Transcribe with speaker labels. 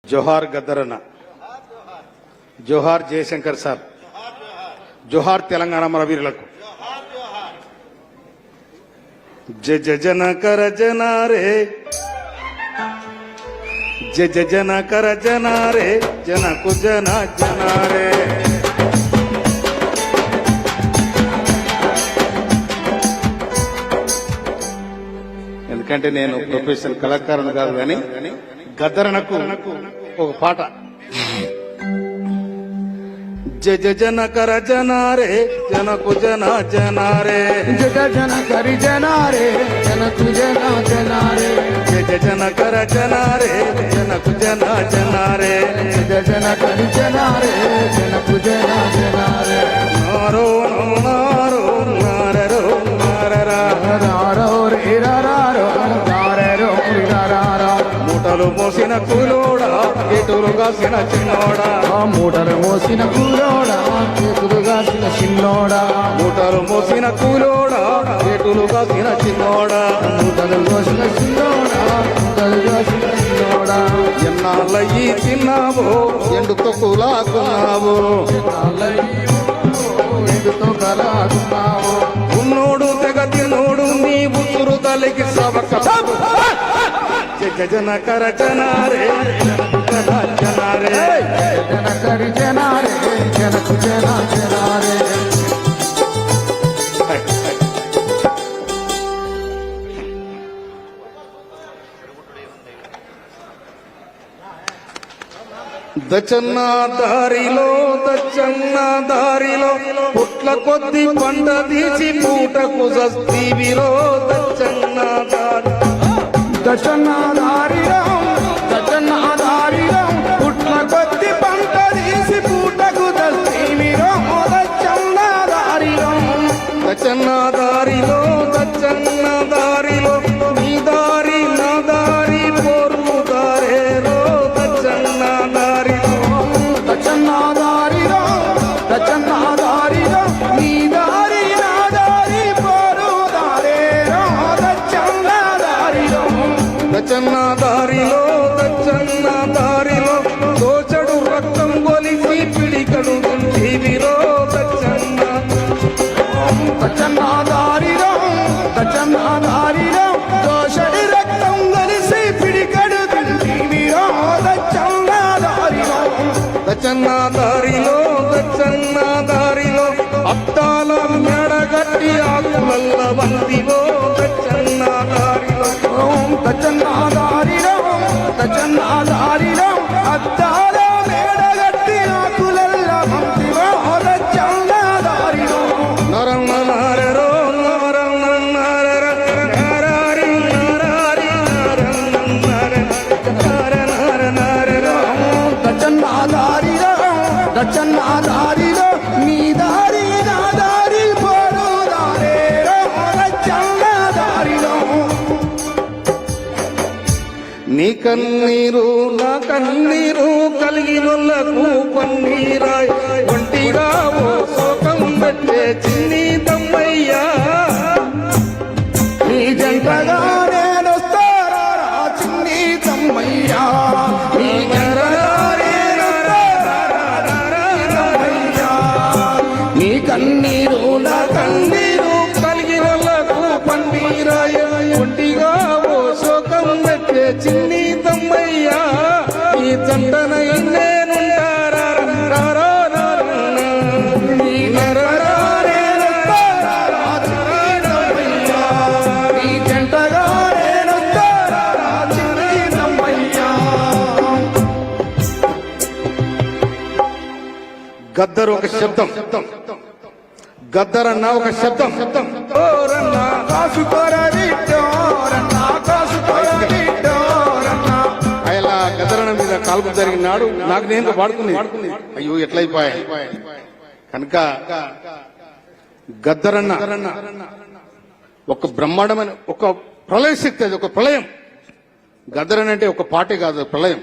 Speaker 1: జోహార్ గద్దరన్న, జోహార్ జయశంకర్ సార్, జోహార్ తెలంగాణ మన వీరులకు. జన కర జనారే, జన కర జనారే, జనకు జన జనారే. ఎందుకంటే నేను ప్రొఫెషనల్ కళాకారుని కాదు కానీ గద్దరనకు ఒక పాట. జన కర జనారే, జనకు జన జనారే,
Speaker 2: జన కరి జనారే, జనకు జన జనారే,
Speaker 1: జన కర జనారే, జనకు జన జనారే,
Speaker 2: జన కరి జనారే, జనకు జన జనారే.
Speaker 1: నారో నారో నారరో నారరా,
Speaker 2: రారో రే రారో రారో రారో.
Speaker 1: మూటలు మోసిన కూలోడా, ఎటులు కాసిన చిన్నోడా,
Speaker 2: మూటలు మోసిన కూలోడా, చేతులు కాసిన చిన్నోడా,
Speaker 1: మూటలు మోసిన కూలోడా, ఎటులు కాసిన చిన్నోడా,
Speaker 2: మూటలు మోసిన చిన్నోడా, మూటలు కాసిన చిన్నోడా.
Speaker 1: ఎన్నాళ్ళ ఈ తిన్నావో, ఎండుతో కూలాకున్నావు,
Speaker 2: ఎందుతో కలాగున్నావు.
Speaker 1: ఉన్నోడు తెగ తినోడు నీ ఉసురు తలికి సవక. జన కర జనారే, జన జనారే,
Speaker 2: జన కరి జనారే, జనకు జన జనారే. దచ్చన్న దారిలో, దచ్చన్న దారిలో, పుట్ల కొద్ది పంట తీసి పూటకు సస్తీవిలో. దచ్చన్న దారి, దచ్చన్న దారిలో, దచ్చన్న దారిలో, పుట్ల కొద్ది పంట తీసి పూటకు దస్తీవిలో. దచ్చన్న దారిలో,
Speaker 1: దచ్చన్న దారిలో, దచ్చన్న దారిలో, నీ దారి నా దారి పోరు దారేరో. దచ్చన్న దారిలో,
Speaker 2: దచ్చన్న దారిలో, దచ్చన్న దారిలో, నీ దారి నా దారి పోరు దారేరో. దచ్చన్న దారిలో,
Speaker 1: దచ్చన్న దారిలో, దచ్చన్న దారిలో, దోచడు రక్తం కొలిసి పిడికడు టీవీలో. దచ్చన్న
Speaker 2: దచ్చన్న దారిలో, దచ్చన్న దారిలో, దోషడి రక్తం కలిసి పిడికడు టీవీలో. దచ్చన్న దారిలో,
Speaker 1: దచ్చన్న దారిలో, దచ్చన్న దారిలో, అద్దాల మెడగట్టి ఆకులల్ల బందిలో. దచ్చన్న దారిలో,
Speaker 2: దచ్చన్న దారిలో, దచ్చన్న దారిలో, అద్దాల మేడగట్టి ఆకులల్ల మందిలో. దచ్చన్న దారిలో,
Speaker 1: నరన్న నారరో నరన్న నారర, నారారి నారారి నారన్న నార, నార నార నారరో.
Speaker 2: దచ్చన్న దారిలో, దచ్చన్న దారిలో, నీ దారి నా దారి పోరు దారేరో. దచ్చన్న దారిలో,
Speaker 1: నీ కన్నీరు నా కన్నీరు కలిగినొల్లకు పన్నీరాయ్. ఒంటిగా ఓ శోకం పెట్టే చిన్ని తమ్మయ్యా,
Speaker 2: నీ జంటగా నేనొస్తారా చిన్ని తమ్మయ్యా. నీ జంటగా నేనొస్తారా, నీ కన్నీరు నా
Speaker 1: కన్నీరు కలిగినొల్లకు పన్నీరాయ్. ఒంటిగా ఓ శోకం పెట్టే చిన్ని తమ్మయ్యా, ఈ జంటనై నేనుంటారా రారా నారన్న.
Speaker 2: నీ జంటగా నేనొస్తారా చిన్ని తమ్మయ్యా. నీ జంటగా నేనొస్తారా చిన్ని తమ్మయ్యా.
Speaker 1: గద్దరు ఒక శబ్దం, గద్దరన్న ఒక శబ్దం. ఓరన్నా
Speaker 2: కాసుకోరన్నా కాసుకోరన్నా.
Speaker 1: అలా గద్దరన్న మీద కాల్పు జరిగినాడు. నాకు నేను పాడుకుంది, అయ్యో ఎట్లయిపోయాయి కనుక గద్దరన్న ఒక బ్రహ్మాండమైన ఒక ప్రళయ శక్తి. అది ఒక ప్రళయం. గద్దరన్న అంటే ఒక పాటే కాదు, ప్రళయం.